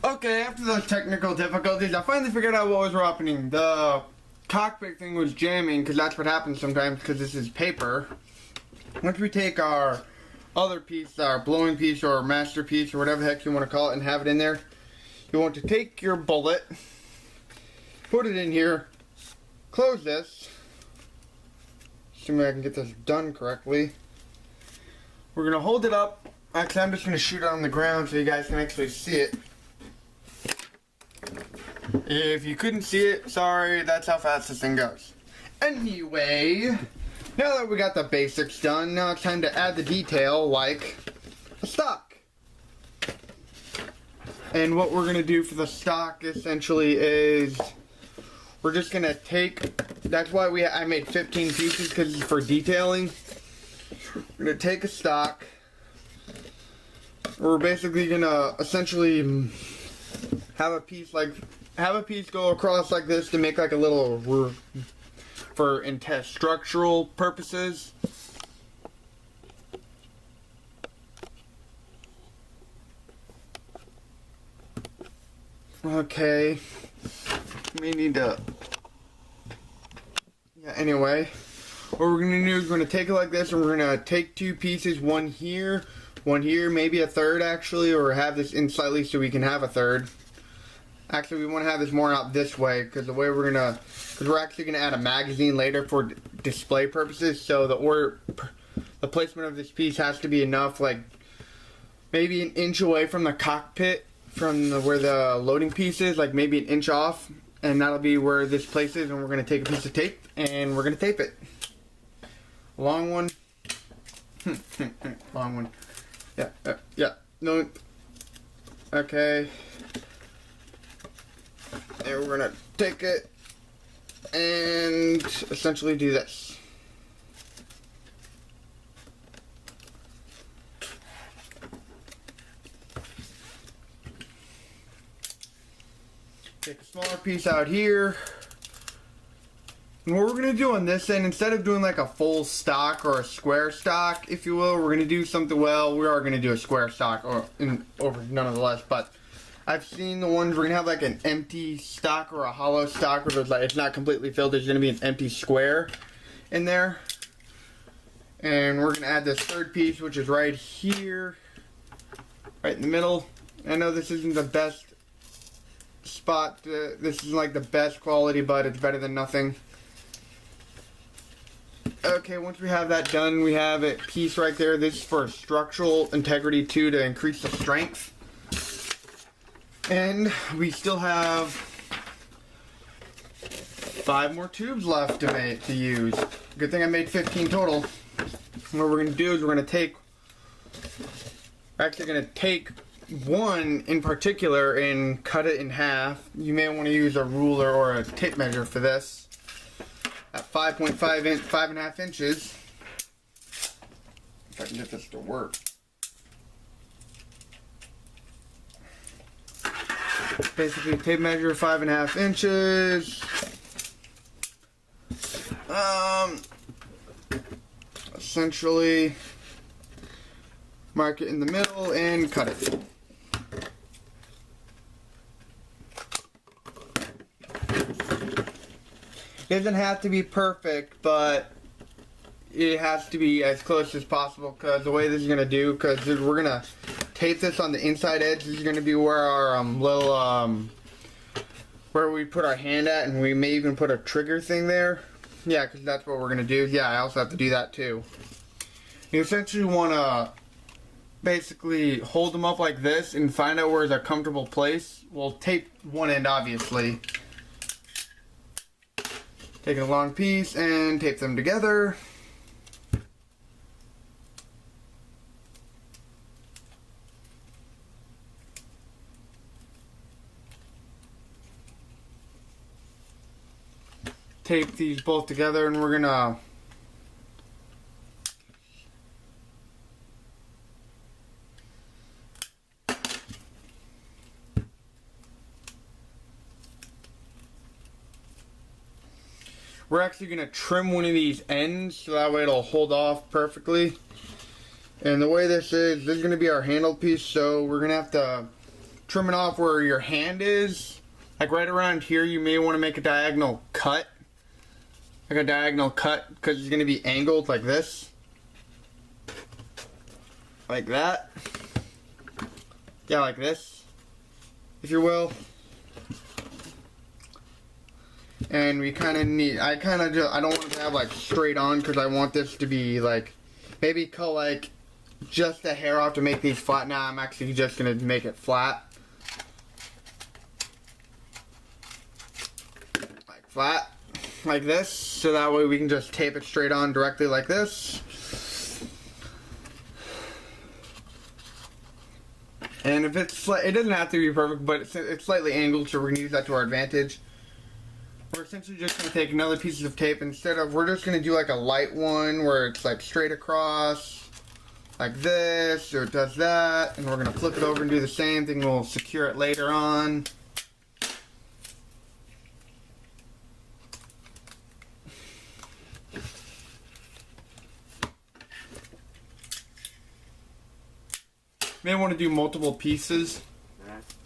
Okay, after those technical difficulties, I finally figured out what was happening. The cockpit thing was jamming, because that's what happens sometimes, because this is paper. Once we take our other piece, our blowing piece or masterpiece or whatever the heck you want to call it, and have it in there, you want to take your bullet, put it in here, close this, assuming I can get this done correctly. We're going to hold it up. Actually, I'm just going to shoot it on the ground so you guys can actually see it. If you couldn't see it, sorry, that's how fast this thing goes. Anyway, now that we got the basics done, now it's time to add the detail like a stock. And what we're going to do for the stock essentially is we're just going to take, that's why I made 15 pieces, because it's for detailing. We're going to take a stock. We're basically going to essentially have a piece go across like this to make like a little roof for structural purposes. Okay, we need to, yeah, anyway, what we're going to do is we're going to take it like this, and we're going to take two pieces, one here, maybe a third actually, or have this in slightly so we can have a third. Actually, we want to have this more out this way, because we're actually going to add a magazine later for display purposes, so the placement of this piece has to be enough, like maybe an inch away from the cockpit, from where the loading piece is, like maybe an inch off, and that'll be where this place is, and we're going to take a piece of tape, and we're going to tape it. Long one. Long one. Yeah, no, okay. And we're going to take it and essentially do this. Take a smaller piece out here. And what we're going to do on this end, instead of doing like a full stock or a square stock, if you will, we're going to do something, well, we are going to do a square stock over nonetheless, but I've seen the ones we're going to have like an empty stock or a hollow stock where there's like, it's not completely filled, there's going to be an empty square in there. And we're going to add this third piece, which is right here, right in the middle. I know this isn't the best spot, this isn't like the best quality, but it's better than nothing. Okay, once we have that done, we have a piece right there. This is for structural integrity too, to increase the strength. And we still have 5 more tubes left to use. Good thing I made 15 total. What we're going to do is we're actually going to take one in particular and cut it in half. You may want to use a ruler or a tape measure for this. At 5.5 inches. If I can get this to work. Basically, tape measure 5.5 inches. Essentially, mark it in the middle and cut it. It doesn't have to be perfect, but it has to be as close as possible, because the way this is going to do, because we're going to tape this on the inside edge. This is going to be where our where we put our hand at, and we may even put a trigger thing there. Yeah, because that's what we're going to do. Yeah, I also have to do that too. You essentially want to basically hold them up like this and find out where's a comfortable place. We'll tape one end, obviously. Take a long piece and tape them together. Tape these both together, and we're gonna we're actually gonna trim one of these ends so that way it'll hold off perfectly. And the way this is gonna be our handle piece, so we're gonna have to trimming off where your hand is, like right around here, you may want to make a diagonal cut. Like a diagonal cut, because it's going to be angled like this. Like that. Yeah, like this, if you will. And we kind of need, I don't want it to have like straight on, because I want this to be like, maybe cut like just a hair off to make these flat. Now I'm actually just going to make it flat. Like flat. Like this, so that way we can just tape it straight on directly like this. And if it's, it doesn't have to be perfect, but it's slightly angled, so we're going to use that to our advantage. We're essentially just going to take another piece of tape. Instead of, we're just going to do like a light one where it's like straight across, like this, or it does that. And we're going to flip it over and do the same thing. We'll secure it later on. May want to do multiple pieces.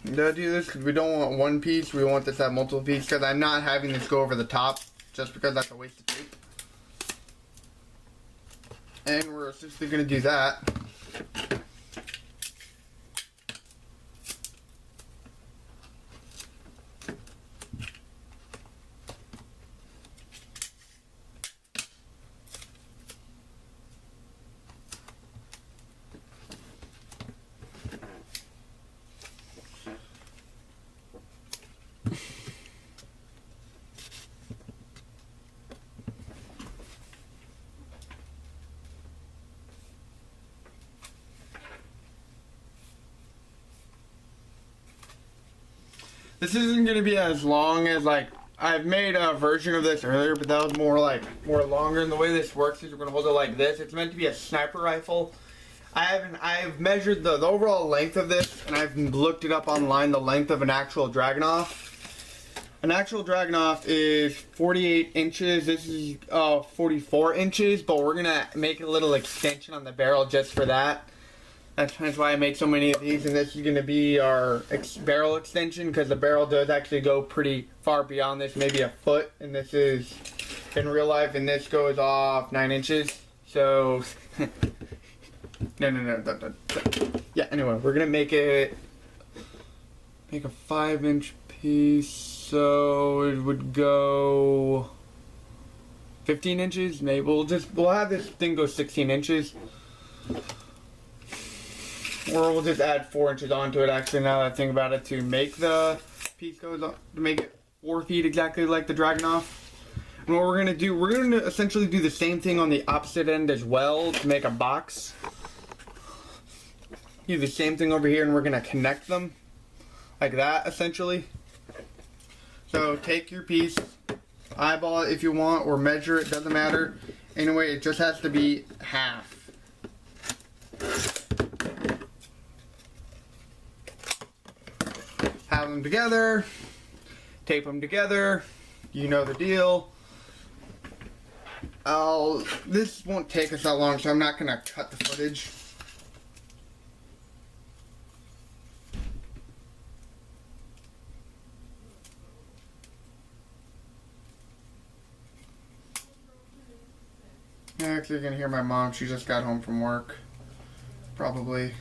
Do this because we don't want one piece. We want this to have multiple pieces, because I'm not having this go over the top just because that's a waste of tape. And we're essentially going to do that. This isn't going to be as long as, like, I've made a version of this earlier, but that was more longer. And the way this works is we're going to hold it like this. It's meant to be a sniper rifle. I've measured the overall length of this, and I've looked it up online, the length of an actual dragunov. An actual dragunov is 48 inches. This is 44 inches, but we're going to make a little extension on the barrel just for that. That's why I made so many of these, and this is going to be our barrel extension, because the barrel does actually go pretty far beyond this, maybe a foot, and this is in real life, and this goes off 9 inches, so, no. Yeah, anyway, we're going to make a 5-inch piece, so it would go 15 inches, maybe, we'll have this thing go 16 inches. Or we'll just add 4 inches onto it, actually, now that I think about it, to make the piece goes on, to make it 4 feet exactly like the dragunov. And what we're going to do, we're going to essentially do the same thing on the opposite end as well to make a box. Do the same thing over here, and we're going to connect them like that, essentially. So take your piece, eyeball it if you want, or measure it, doesn't matter. Anyway, it just has to be half. Have them together, tape them together, you know the deal. This won't take us that long, so I'm not going to cut the footage. Actually, you're going to hear my mom, she just got home from work, probably.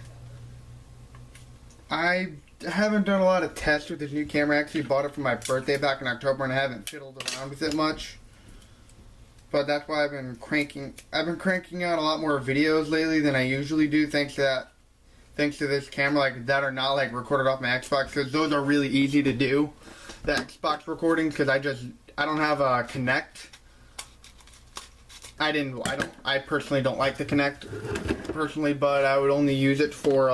I haven't done a lot of tests with this new camera. I actually bought it for my birthday back in October, and I haven't fiddled around with it much. But that's why I've been cranking out a lot more videos lately than I usually do, thanks to this camera, like, that are not like recorded off my Xbox, because those are really easy to do, the Xbox recordings, because I don't have a Kinect. I personally don't like the Kinect personally, but I would only use it for